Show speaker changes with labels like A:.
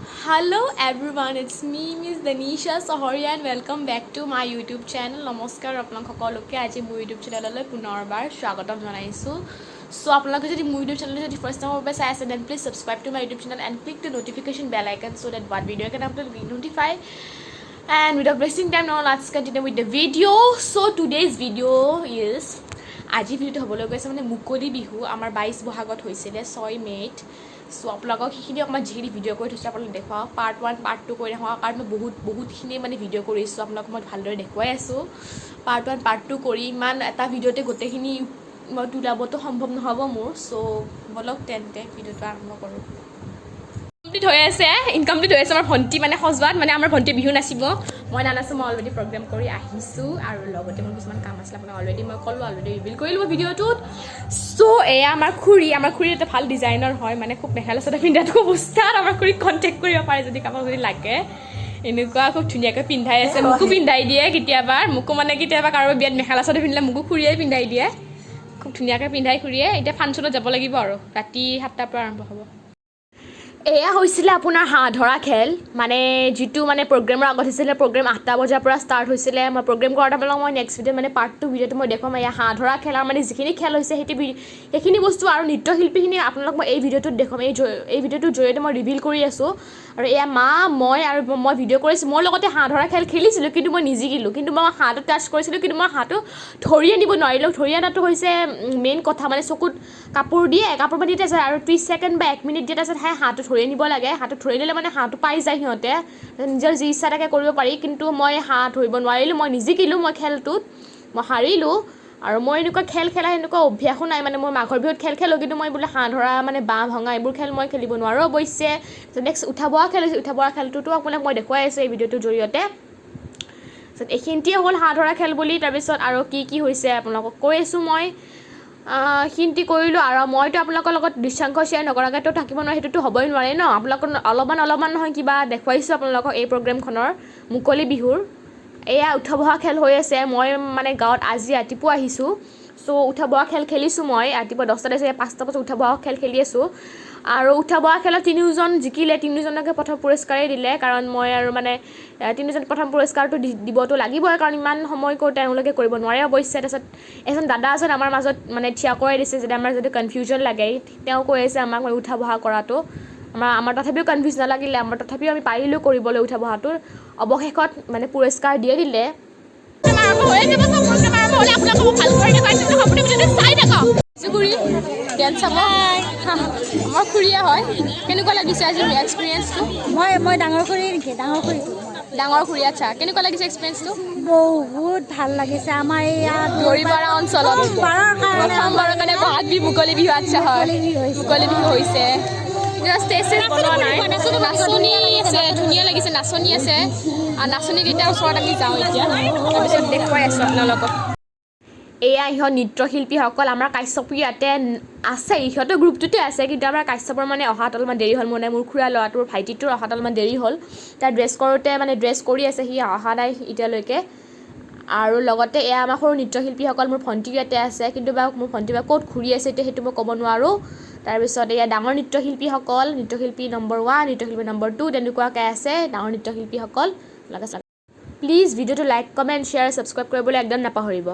A: Hello everyone, it's me Miss Danisha Sahoria and welcome back to my YouTube channel. Namaskar আপোনালোক সকলোকে আজি মোৰ YouTube channelলৈ পুনৰবাৰ স্বাগতম জনাইছো. So আপোনালোকে যদি মোৰ YouTube channel যদি first time over চাই আছে then please subscribe to my YouTube channel and click the notification bell icon so that what video I can upload will be notified. And without wasting time now let's continue with the video. So today's video is আজি ভিডিওটো হ'বলৈ গৈছে মানে মুকলি বিহু আমাৰ 22 বহাগত হৈছিলে 6 মে'ত. সো আপোনালোকক সেইখিনি অকমান যিখিনি ভিডিও কৰি থৈছে আপোনালোক দেখুৱাও পাৰ্ট 1 পাৰ্ট 2 কৰি দেখাও কাৰণ মই বহুতখিনি মানে ভিডিও কৰিছো আপোনালোকক মই ভালদৰে দেখুৱাই আছো পাৰ্ট 1 পাৰ্ট 2 কৰি ইমান এটা ভিডিওতে গোটেইখিনি মই তুলাবতো সম্ভৱ নহব মোৰ সো বলক তেন্তে ভিডিওটো আৰম্ভ কৰো কমপ্লিট হৈ আছে ইনকমপ্লিট হৈ আছে আমাৰ ভন্টি মানে সজবাত মানে আমাৰ ভন্টি বিহু নাচিব মই নানাছো মই অলৰেডি প্ৰগ্ৰাম কৰি আহিছো আৰু লগতে মোৰ কিছুমান কাম আছিল আপোনাক অলৰেডি মই কলো অলৰেডি ৰিভিল কৰিলো ভিডিওটোত সো এয়া আমাৰ খুৰী এটা ভাল ডিজাইনাৰ হয় মানে খুব মেখেলা চাদৰ পিন্ধাটো অৱস্থাত আমাৰ খুৰী কন্টাক্ট কৰিব পাৰে যদি কাৰোবাক যদি লাগে এনেকুৱা খুব ধুনীয়াকৈ পিন্ধাই আছে মুকু পিন্ধাই দিয়ে কেতিয়াবা মুকু মানে কেতিয়াবা কাৰোবাৰ বিয়াত মেখেলা চাদৰ পিন্ধিলে মুকু খুৰীয়ে পিন্ধাই দিয়ে খুব ধুনীয়াকৈ পিন্ধাই খুৰীয়ে এতিয়া ফাংচনত যাব লাগিব আৰু ৰাতি 7টাৰ পৰা আৰম্ভ হ'ব এয়া হৈছিল আপোনাৰ হাঁহ ধৰা খেল মানে যেটো মানে প্ৰগ্ৰামৰ আগত হৈছিল প্ৰগ্ৰাম 8টা বজাৰ পৰা ষ্টাৰ্ট হৈছিল মই প্ৰগ্ৰাম কৰাৰ আপোনাক মই নেক্সট ভিডিও মানে পাৰ্ট 2 ভিডিওটো মই দেখাম এয়া হাঁহ ধৰা খেলৰ মানে যিখিনি খেল হৈছে সেইখিনি বস্তু আৰু নৃত্যশিল্পীখিনি আপোনাক মই এই ভিডিওটোত দেখাম এই ভিডিওটোৰ জৰিয়তে মই ৰিভিল কৰি আছো আৰু এয়া মা মই ভিডিও কৰিছো মোৰ লগতে হাঁহ ধৰা খেল খেলিছিলো কিন্তু মই নিজিকিলো কিন্তু মই হাতটো টাচ কৰিছিলো কিন্তু মই হাতটো ধৰি আনিব নোৱাৰিলো ধৰি আনাটো হৈছে মেইন কথা মানে চকুত কাপোৰ দিয়ে কাপোৰ বান্ধি দিয়ে আৰু 30 সেকেন্ড বা 1 মিনিট দিয়াৰ পাছত হাতটো ধৰি আনিব লাগে হাতটো ধৰি নিলে মানে হাতটো পাই যায় সিহঁতে নিজৰ যি ইচ্ছা থাকে কৰিব পাৰি কিন্তু মই হাত ধৰিব নোৱাৰিলো মই নিজিকিলো মই খেলটোত মই হাৰিলো আৰু মই এনেকুৱা খেল খেলা এনেকুৱা অভ্যাসো নাই মানে মই মাঘৰ বিহুত খেল খেলো কিন্তু মই বোলে হাঁহ ধৰা মানে বাঁ ভঙা এইবোৰ খেল মই খেলিব নোৱাৰো অৱশ্যে নেক্সট উঠা বোৱা খেলটোতো আপোনাক মই দেখুৱাই আছো এই ভিডিওটোৰ জৰিয়তে এইখিনিয়ে হ'ল হাঁহ ধৰা খেল বুলি তাৰপিছত আৰু কি হৈছে আপোনালোকক কৈ আছো মই হিন্তি কৰিলো আৰু মইতো আপোনালোকৰ লগত দৃশ্যাংশ শ্বেয়াৰ নকৰাকৈতো থাকিব নোৱাৰে হেতুটো হ'বই নোৱাৰে ন আপোনালোকক অলপমান নহয় কিবা দেখুৱাইছো আপোনালোকক এই প্ৰগ্ৰামখনৰ মুকলি বিহুৰ এয়া উঠা বহা খেল হৈ আছে মই মানে গাঁৱত আজি ৰাতিপুৱা আহিছো সো উঠা বহা খেল খেলিছো মই ৰাতিপুৱা 10টা বজাত 5টা বজাত উঠা বহা খেল খেলি আছো আৰু উঠা বহা খেলত তিনিজন জিকিলে তিনিজনকে প্ৰথম পুৰস্কাৰে দিলে কাৰণ মই আৰু মানে তিনিজন প্ৰথম পুৰস্কাৰটো দিবতো লাগিবই কাৰণ ইমান সময় কৈ তেওঁলোকে কৰিব নোৱাৰে অৱশ্যে তাৰছত এজন দাদা আছে আমাৰ মাজত মানে থিয়া কৰাই দিছে যে আমাৰ যদি কনফিউজন লাগে তেওঁ কৈ আছে আমাক উঠা বহা কৰাটো আমাৰ তথাপিও কনফিউজ নালাগিলে আমাৰ তথাপিও আমি পাৰিলো কৰিবলৈ উঠা বহাটো অৱশেষত মানে পুৰস্কাৰ দিয়ে দিলে আমাৰ খুৰীয়া হয় কেনেকুৱা লাগিছে আজি এক্সপিৰিয়েঞ্চটো
B: মই ডাঙৰ খুৰী নেকি
A: ডাঙৰ খুৰী আচ্ছা কেনেকুৱা লাগিছে এক্সপিৰিয়েঞ্চটো
B: বহুত ভাল লাগিছে আমাৰ ইয়াত
A: দৰিপাৰা অঞ্চলত প্ৰথমবাৰৰ কাৰণে বহাগ বিহু মুকলি বিহু আচ্ছা হয় মুকলি বিহু হৈছে ষ্টেজ বনোৱা নাই নাচনি আছে ধুনীয়া লাগিছে নাচনি আছে আৰু নাচনিকেইটাৰ ওচৰত আমি যাওঁ এতিয়া তাৰপিছত দেখুৱাই আছোঁ আপোনালোকক এয়া ইহঁত নৃত্যশিল্পীসকল আমাৰ কাশ্যপ ইয়াতে আছে ইহঁতৰ গ্ৰুপটোতে আছে কিন্তু আমাৰ কাশ্যপৰ মানে অহাত অলপমান দেৰি হ'ল মানে মোৰ খুৰা ল'ৰাটোৰ ভাইটিটোৰ অহাত অলপমান দেৰি হ'ল তাৰ ড্ৰেছ কৰি আছে সি অহা নাই এতিয়ালৈকে আৰু লগতে এয়া আমাৰ সৰু নৃত্যশিল্পীসকল মোৰ ভণ্টি ইয়াতে আছে কিন্তু মোৰ ভণ্টি ক'ত ঘূৰি আছে এতিয়া সেইটো মই ক'ব নোৱাৰোঁ তাৰপিছত এয়া ডাঙৰ নৃত্যশিল্পী নম্বৰ 1 নৃত্যশিল্পী নম্বৰ 2 তেনেকুৱাকৈ আছে ডাঙৰ নৃত্যশিল্পীসকল প্লিজ ভিডিঅ'টো লাইক কমেণ্ট শ্বেয়াৰ ছাবস্ক্ৰাইব কৰিবলৈ একদম নাপাহৰিব